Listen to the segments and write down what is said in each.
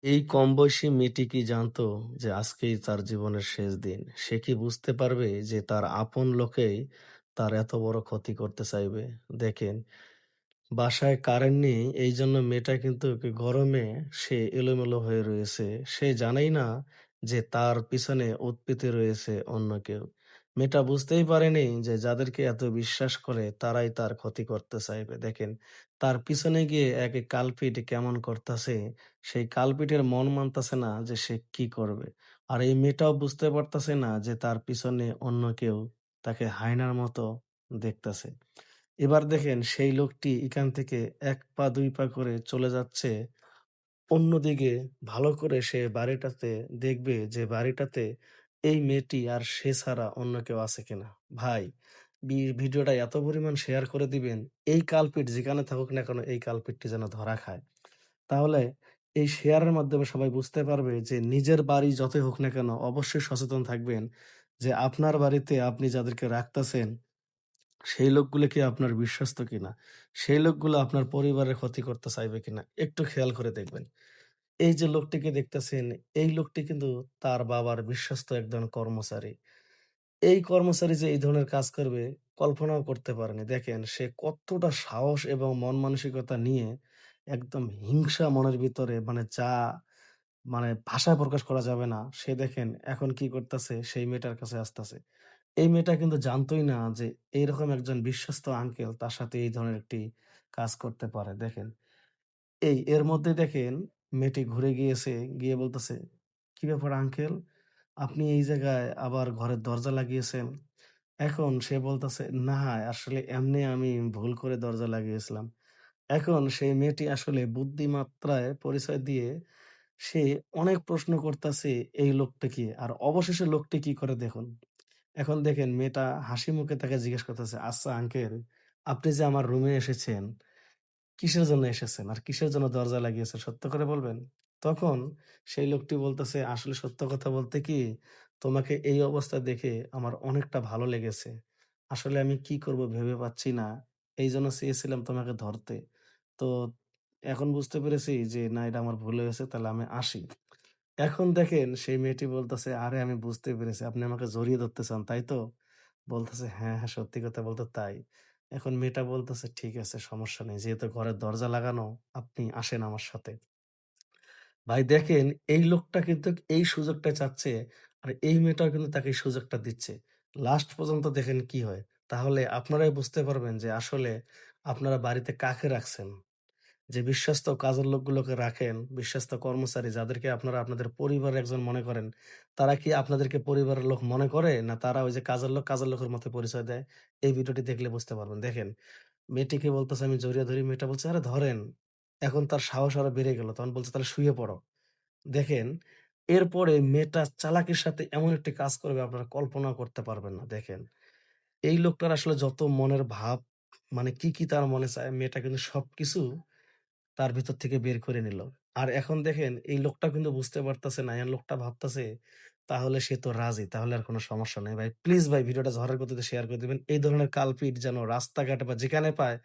এই কমবয়সী মেয়েটি কি জানতো যে আজকেই তার জীবনের শেষ দিন? সে কি বুঝতে পারবে যে তার আপন লোকেই তার এত বড় ক্ষতি করতে চাইবে? দেখেন, বাসায় কারেন্ট নেই এইজন্য মেয়েটা কিন্তু গরমে সে এলোমেলো হয়ে রয়েছে। সে জানেই না যে তার পিছনে ওঁত পেতে রয়েছে অন্য কেউ। মেয়েটা বুঝতেই পারেনি যে যাদেরকে এত বিশ্বাস করে তারাই তার ক্ষতি করতে চাইবে। দেখেন, তার পিছনে গিয়ে একে কালপিট কেমন করতেছে, সেই কালপিটের মন মানতেছে না যে সে কি করবে। আর এই মেয়েটাও বুঝতে পারতেছে না যে তার পিছনে অন্য কেউ তাকে হায়নার মতো দেখতেছে। এবার দেখেন সেই লোকটি এখান থেকে ১ পা ২ পা করে চলে যাচ্ছে অন্যদিকে। ভালো করে সে বাড়িটাতে দেখবে যে বাড়িটাতে এই মেয়েটি আর সে ছাড়া অন্য কেউ আছে কিনা। ভাই, ভিডিওটা এত পরিমাণ শেয়ার করে দিবেন, এই কালপিট যেখানে থাকুক না কেন এই কালপিটটি যেন ধরা খায়। তাহলে এই শেয়ারের মাধ্যমে সবাই বুঝতে পারবে যে নিজের বাড়ি যতই হোক না কেন অবশ্যই সচেতন থাকবেন যে আপনার বাড়িতে আপনি যাদেরকে রাখতেছেন সেই লোকগুলো কি আপনার বিশ্বস্ত কিনা? সেই লোকগুলো আপনার পরিবারের ক্ষতি করতে চাইবে কিনা? একটু খেয়াল করে দেখবেন। এই যে লোকটিকে দেখতেছেন, এই লোকটি কিন্তু তার বাবার বিশ্বস্ত একজন কর্মচারী। এই কর্মচারী যে এই ধরনের কাজ করবে কল্পনাও করতে পারেনি। দেখেন সে কতটা সাহস এবং মন মানসিকতা নিয়ে একদম হিংসা মনের ভিতরে মানে ভাষায় প্রকাশ করা যাবে না। সে দেখেন এখন কি করতেছে সেই মেয়েটার কাছে আসতেছে। এই মেয়েটা কিন্তু জানতই না যে এইরকম একজন বিশ্বস্ত আঙ্কেল তার সাথে এই ধরনের একটি কাজ করতে পারে। দেখেন, এর মধ্যে দেখেন মেয়েটি ঘুরে গিয়েছে, গিয়ে বলতেছে, "কি ব্যাপার আঙ্কেল? আপনি এই জায়গায় আবার ঘরের দরজা লাগিয়েছেন?" এখন সে বলতেছে, "না, আসলে এমনি আমি ভুল করে দরজা লাগিয়েছিলাম।" এখন সেই মেয়েটি আসলে বুদ্ধিমাত্রায় পরিচয় দিয়ে সে অনেক প্রশ্ন করতেছে এই লোকটাকে। আর অবশেষে লোকটি কি করে দেখুন। এখন দেখেন মেয়েটা হাসি মুখে তাকে জিজ্ঞেস করতেছে, "আচ্ছা আঙ্কেল, আপনি যে আমার রুমে এসেছেন, কিসের জন্য এসেছেন? আর কিসের জন্য দরজা লাগিয়েছেন সত্য করে বলবেন?" তখন সেই লোকটি বলতেছে, "আসলে সত্য কথা বলতে কি, তোমাকে এই অবস্থায় দেখে আমার অনেকটা ভালো লেগেছে। আসলে আমি কি করব ভেবে পাচ্ছি না। এইজন্য চেয়েছিলাম তোমাকে ধরতে। তো এখন বুঝতে পেরেছি যে না, এটা আমার ভুল হয়েছে, তাহলে আমি আসি।" এখন দেখেন সেই মেয়েটি বলতেছে, "আরে আমি বুঝতে পেরেছি। আপনি আমাকে জড়িয়ে ধরতে চান, তাই তো?" বলতেছে, "হ্যাঁ, হ্যাঁ, সত্যি কথা বলতে তাই।" এখন মেয়েটা বলতেছে, "ঠিক আছে, সমস্যা নেই। যেহেতু ঘরের দরজা লাগানো, আপনি আসেন আমার সাথে।" ভাই দেখেন, এই লোকটা কিন্তু এই সুযোগটা চাচ্ছে, আর এই মেয়েটাও কিন্তু তাকে এই সুযোগটা দিচ্ছে। লাস্ট পর্যন্ত দেখেন কি হয়। তাহলে আপনারাই বুঝতে পারবেন যে আসলে আপনারা বাড়িতে কাকে রাখছেন। যে বিশ্বস্ত কাজের লোকগুলোকে রাখেন, বিশ্বস্ত কর্মচারী যাদেরকে আপনারা আপনাদের পরিবারের একজন মনে করেন, তারা কি আপনাদেরকে পরিবারের লোক মনে করে? না তারা ওই যে কাজের লোক, কাজের লোকের মতো পরিচয় দেয়? এই ভিডিওটি দেখলে বুঝতে পারবেন। দেখেন, মেয়েটিকে বলতেছে আমি জড়িয়ে ধরি, মেয়েটা বলছে, "আরে ধরেন।" এখন তার সাহস আরো বেড়ে গেল। তখন বলছে, "তাহলে শুয়ে পড়ো।" দেখেন, এরপরে মেয়েটা চালাকির সাথে এমন একটি কাজ করবে আপনারা কল্পনাও করতে পারবেন না। দেখেন, এই লোকটার আসলে যত মনের ভাব, মানে কি তার মনে চায়, মেয়েটা কিন্তু সবকিছু তার ভিতর থেকে বের করে নিল। আর এখন দেখেন এই লোকটা কিন্তু বুঝতে পারতেছে না। লোকটা ভাবতেছে তাহলে সে তো রাজি। তাহলে আর কোন সমস্যা নাই ভাই। প্লিজ ভাই ভিডিওটা ঝড়ের গতিতে শেয়ার করে দিবেন। এই ধরনের কালপিট যেন রাস্তাঘাটে বা যেখানে পায়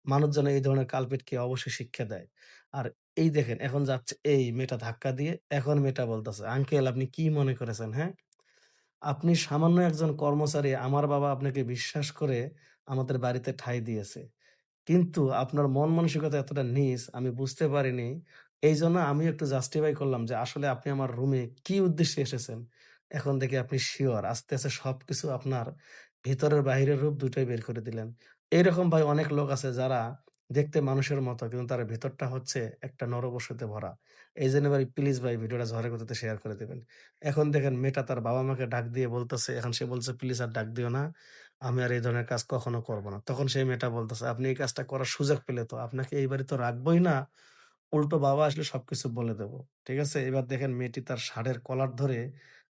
মানুষ যেন এই ধরনের কালপিটকে অবশ্যই শিক্ষা দেয়। আর এই দেখেন এখন যাচ্ছে এই মেয়েটা ধাক্কা দিয়ে, এখন মেয়েটা বলতেছে, "আঙ্কেল আপনি কি মনে করেছেন, হ্যাঁ? আপনি সামান্য একজন কর্মচারী। আমার বাবা আপনাকে বিশ্বাস করে আমাদের বাড়িতে ঠাঁই দিয়েছে। কিন্তু আপনার মন মানসিকতা এতটা নিচ আমি বুঝতে পারিনি। এইজন্য আমিও একটু জাস্টিফাই করলাম যে আসলে আপনি আমার রুমে কি উদ্দেশ্যে এসেছেন। এখন দেখি আপনি সিউর আস্তে, আস্তে সবকিছু আপনার ভিতরের বাহিরের রূপ দুটোই বের করে দিলেন। এইরকম ভাই অনেক লোক আছে যারা দেখতে মানুষের মতো কিন্তু তার ভেতরটা হচ্ছে একটা নরপশুতে ভরা। এইজন্য ভাই প্লিজ ভাই ভিডিওটা ঝড়ের গতিতে শেয়ার করে দিবেন। এখন দেখেন মেয়েটা তার বাবা-মাকে ডাক দিয়ে বলতেছে, এখন সে বলছে, "প্লিজ আর ডাক দিও না। আমি আর এই ধরনের কাজ কখনো করব না।" তখন সেই মেয়েটা বলতেছে, "আপনি এই কাজটা করার সুযোগ পেলে তো আপনাকে এই বাড়ি তো রাখবোই না। উল্টো বাবা আসলে সবকিছু বলে দেব।" ঠিক আছে? এবার দেখেন মেয়েটি তার শার্টের কলার ধরে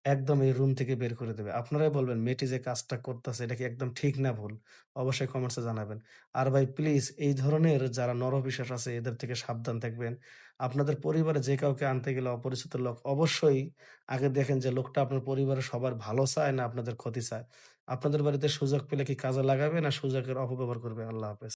একদম এই রুম থেকে বের করে দেবে। আপনারাই বলবেন মেয়েটি যে কাজটা করতেছে এটা কি একদম ঠিক না ভুল? অবশ্যই কমেন্টসে জানাবেন। আর ভাই প্লিজ এই ধরনের যারা নরপিশাচ আছে এদের থেকে সাবধান থাকবেন। আপনাদের পরিবারে যে কাউকে আনতে গেলে অপরিচিত লোক অবশ্যই আগে দেখেন যে লোকটা আপনার পরিবারের সবার ভালো চায় না আপনাদের ক্ষতি চায়। আপনাদের বাড়িতে সুযোগ পেলে কি কাজে লাগাবে না সুযোগের অপব্যবহার করবে? আল্লাহ হাফেজ।